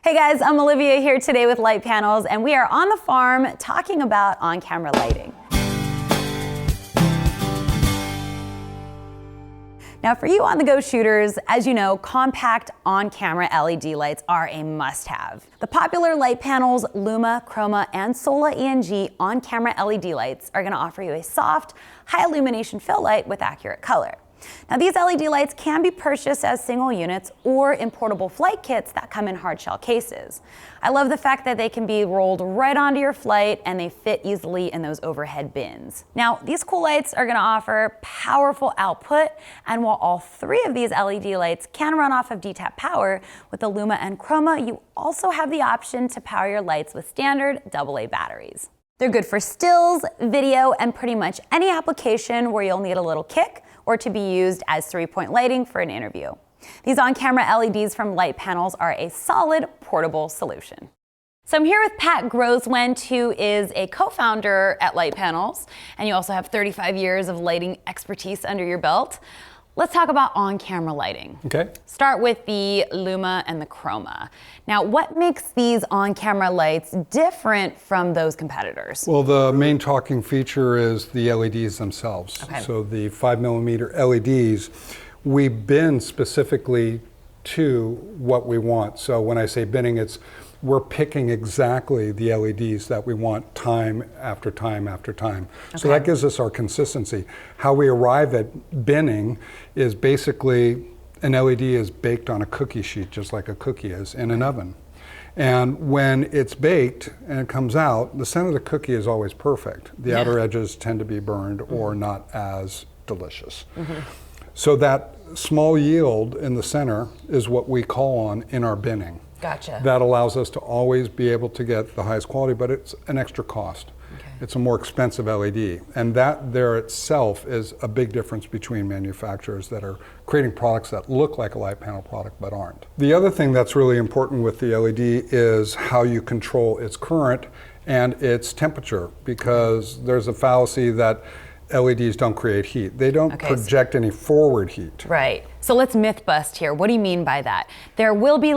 Hey guys, I'm Olivia here today with Litepanels, and we are on the farm talking about on-camera lighting. Now for you on-the-go shooters, as you know, compact on-camera LED lights are a must-have. The popular Litepanels Luma, Chroma, and Sola ENG on-camera LED lights are going to offer you a soft, high-illumination fill light with accurate color. Now these LED lights can be purchased as single units or in portable flight kits that come in hard shell cases. I love the fact that they can be rolled right onto your flight and they fit easily in those overhead bins. Now these cool lights are going to offer powerful output, and while all three of these LED lights can run off of DTAP power, with the Luma and Chroma you also have the option to power your lights with standard AA batteries. They're good for stills, video, and pretty much any application where you'll need a little kick or to be used as three-point lighting for an interview. These on-camera LEDs from Litepanels are a solid portable solution. So I'm here with Pat Grosswendt, who is a co-founder at Litepanels, and you also have 35 years of lighting expertise under your belt. Let's talk about on-camera lighting. Okay. Start with the Luma and the Chroma. Now, what makes these on-camera lights different from those competitors? Well, the main talking feature is the LEDs themselves. Okay. So the 5mm LEDs, we bin specifically to what we want. So when I say binning, we're picking exactly the LEDs that we want time after time after time. Okay. So that gives us our consistency. How we arrive at binning is basically an LED is baked on a cookie sheet, just like a cookie is in an oven. And when it's baked and it comes out, the center of the cookie is always perfect. The outer edges tend to be burned or not as delicious. So that small yield in the center is what we call on in our binning. Gotcha. That allows us to always be able to get the highest quality, but it's an extra cost. Okay. It's a more expensive LED. And that there itself is a big difference between manufacturers that are creating products that look like a Litepanel product but aren't. The other thing that's really important with the LED is how you control its current and its temperature, because there's a fallacy that LEDs don't create heat. They don't project any forward heat. Right. So let's myth bust here. What do you mean by that? There will be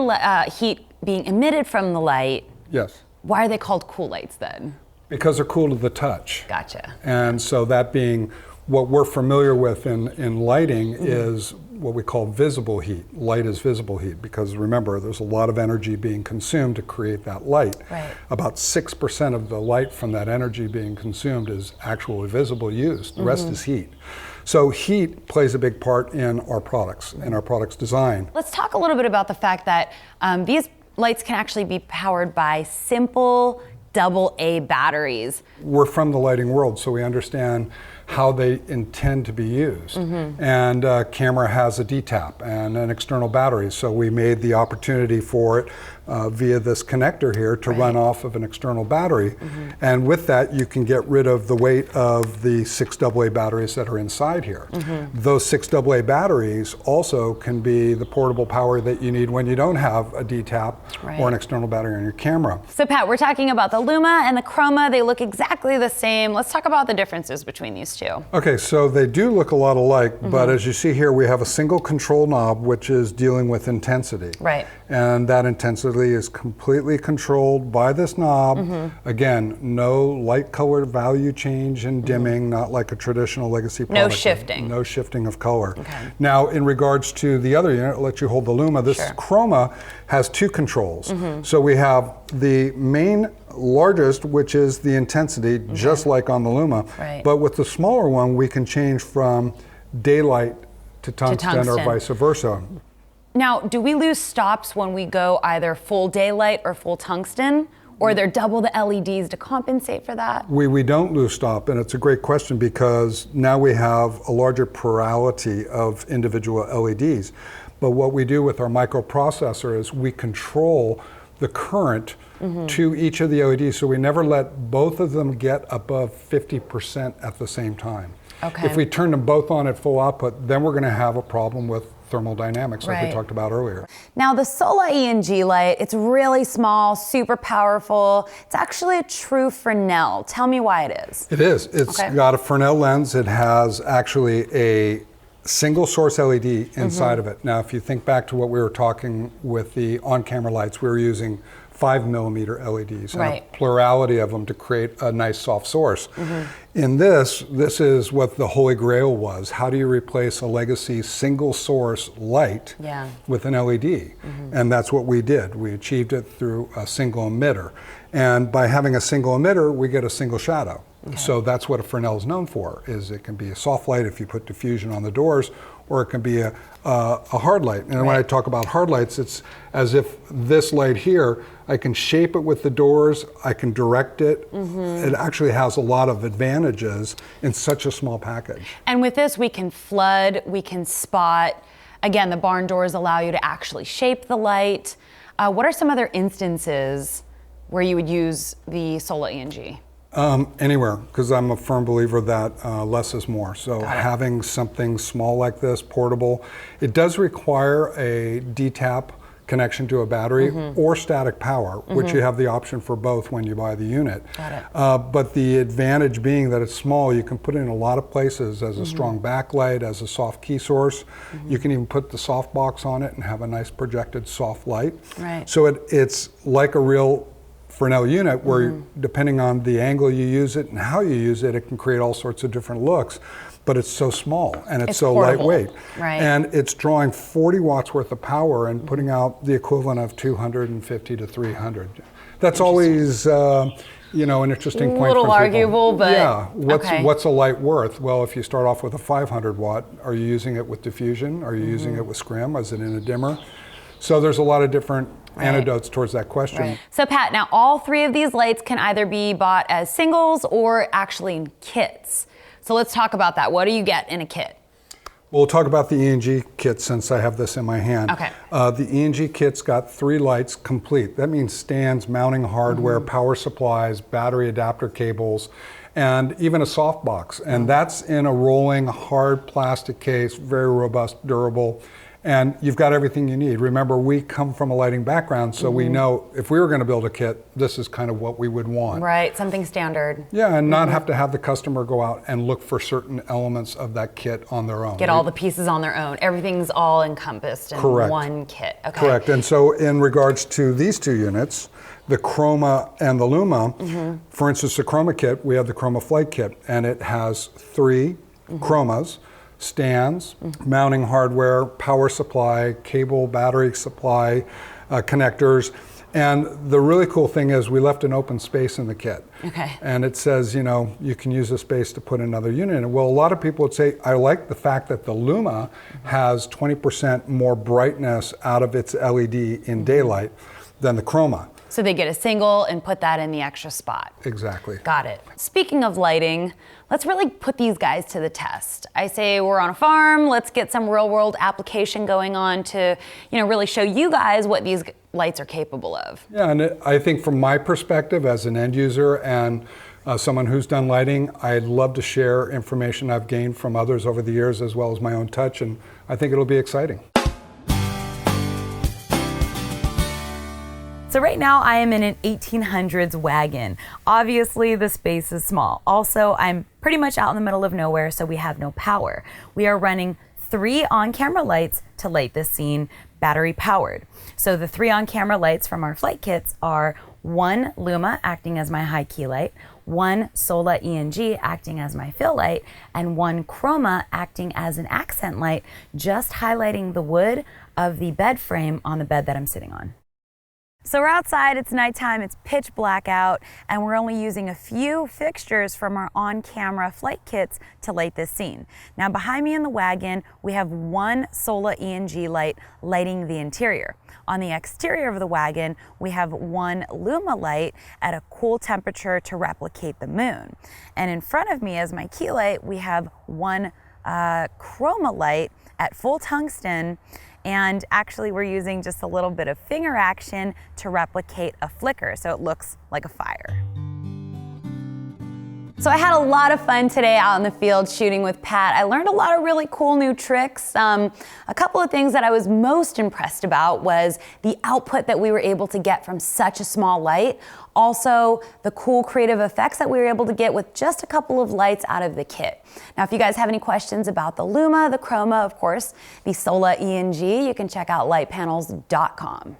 heat being emitted from the light. Yes. Why are they called cool lights then? Because they're cool to the touch. Gotcha. And so that being what we're familiar with in lighting is what we call visible heat. Light is visible heat, because remember, there's a lot of energy being consumed to create that light. Right. About 6% of the light from that energy being consumed is actually visible use. The rest is heat. So heat plays a big part in our products, in our products design. Let's talk a little bit about the fact that these lights can actually be powered by simple AA batteries. We're from the lighting world, so we understand how they intend to be used. And camera has a DTAP and an external battery, so we made the opportunity for it via this connector here to run off of an external battery. And with that, you can get rid of the weight of the 6 AA batteries that are inside here. Those 6 AA batteries also can be the portable power that you need when you don't have a DTAP or an external battery on your camera. So Pat, we're talking about the Luma and the Chroma. They look exactly the same. Let's talk about the differences between these two. Okay, so they do look a lot alike, but as you see here, we have a single control knob which is dealing with intensity. Right. And that intensity is completely controlled by this knob. Again, no light color value change and dimming, not like a traditional legacy product. No shifting. No shifting of color. Now, in regards to the other unit, I'll let you hold the Luma. This Chroma has 2 controls. So we have the main largest, which is the intensity, just like on the Luma. But with the smaller one, we can change from daylight to tungsten or vice versa. Now, do we lose stops when we go either full daylight or full tungsten? Or they're double the LEDs to compensate for that? We don't lose stop, and it's a great question because now we have a larger plurality of individual LEDs. But what we do with our microprocessor is we control the current to each of the LEDs, so we never let both of them get above 50% at the same time. If we turn them both on at full output, then we're going to have a problem with thermodynamics, like we talked about earlier. Now the Sola ENG light, it's really small, super powerful. It's actually a true Fresnel. Tell me why it is. It is. It's got a Fresnel lens. It has actually a single source LED inside of it. Now, if you think back to what we were talking with the on-camera lights, we were using 5mm LEDs and a plurality of them to create a nice soft source. In this is what the holy grail was. How do you replace a legacy single source light with an LED? And that's what we did. We achieved it through a single emitter. And by having a single emitter, we get a single shadow. So that's what a Fresnel is known for, is it can be a soft light if you put diffusion on the doors, or it can be a hard light. And when I talk about hard lights, it's as if this light here, I can shape it with the doors, I can direct it. It actually has a lot of advantages in such a small package. And with this, we can flood, we can spot. Again, the barn doors allow you to actually shape the light. What are some other instances where you would use the Sola ENG? Anywhere, because I'm a firm believer that less is more. So having something small like this, portable, it does require a D-tap connection to a battery or static power, which you have the option for both when you buy the unit. But the advantage being that it's small, you can put it in a lot of places as a strong backlight, as a soft key source. You can even put the soft box on it and have a nice projected soft light. So it's like a real Fresnel unit where depending on the angle you use it and how you use it, it can create all sorts of different looks. But it's so small and it's so portable, lightweight. And it's drawing 40 watts worth of power and putting out the equivalent of 250 to 300. That's always you know, an interesting point. A little arguable, but yeah. What's a light worth? Well, if you start off with a 500 watt, are you using it with diffusion? Are you using it with scrim? Is it in a dimmer? So there's a lot of different antidotes towards that question. So Pat, now all three of these lights can either be bought as singles or actually in kits. So let's talk about that. What do you get in a kit? We'll talk about the ENG kit since I have this in my hand. The ENG kit's got 3 lights complete. That means stands, mounting hardware, power supplies, battery adapter cables, and even a soft box. And that's in a rolling hard plastic case, very robust, durable. And you've got everything you need. Remember, we come from a lighting background, so we know if we were going to build a kit, this is kind of what we would want. Right, something standard. Yeah, and not have to have the customer go out and look for certain elements of that kit on their own. Get all the pieces on their own. Everything's all encompassed in one kit. Correct, and so in regards to these 2 units, the Chroma and the Luma, for instance, the Chroma kit, we have the Chroma Flight kit, and it has 3 Chromas, stands, mounting hardware, power supply, cable, battery supply, connectors. And the really cool thing is we left an open space in the kit. And it says, you know, you can use the space to put another unit in. Well, a lot of people would say, I like the fact that the Luma has 20% more brightness out of its LED in daylight than the Chroma. So they get a single and put that in the extra spot. Exactly. Got it. Speaking of lighting, let's really put these guys to the test. I say we're on a farm, let's get some real world application going on to, you know, really show you guys what these lights are capable of. Yeah, and I think from my perspective as an end user and someone who's done lighting, I'd love to share information I've gained from others over the years as well as my own touch, and I think it'll be exciting. So right now I am in an 1800s wagon. Obviously the space is small. Also, I'm pretty much out in the middle of nowhere, so we have no power. We are running 3 on-camera lights to light this scene, battery powered. So the 3 on-camera lights from our flight kits are 1 Luma acting as my high key light, 1 Sola ENG acting as my fill light, and 1 Chroma acting as an accent light, just highlighting the wood of the bed frame on the bed that I'm sitting on. So we're outside, it's nighttime, it's pitch black out, and we're only using a few fixtures from our on-camera flight kits to light this scene. Now behind me in the wagon, we have 1 Sola ENG light lighting the interior. On the exterior of the wagon, we have 1 Luma light at a cool temperature to replicate the moon. And in front of me as my key light, we have 1 Chroma light at full tungsten. And actually we're using just a little bit of finger action to replicate a flicker, so it looks like a fire. So I had a lot of fun today out in the field shooting with Pat. I learned a lot of really cool new tricks. A couple of things that I was most impressed about was the output that we were able to get from such a small light. Also, the cool creative effects that we were able to get with just a couple of lights out of the kit. Now, if you guys have any questions about the Luma, the Chroma, of course, the Sola ENG, you can check out litepanels.com.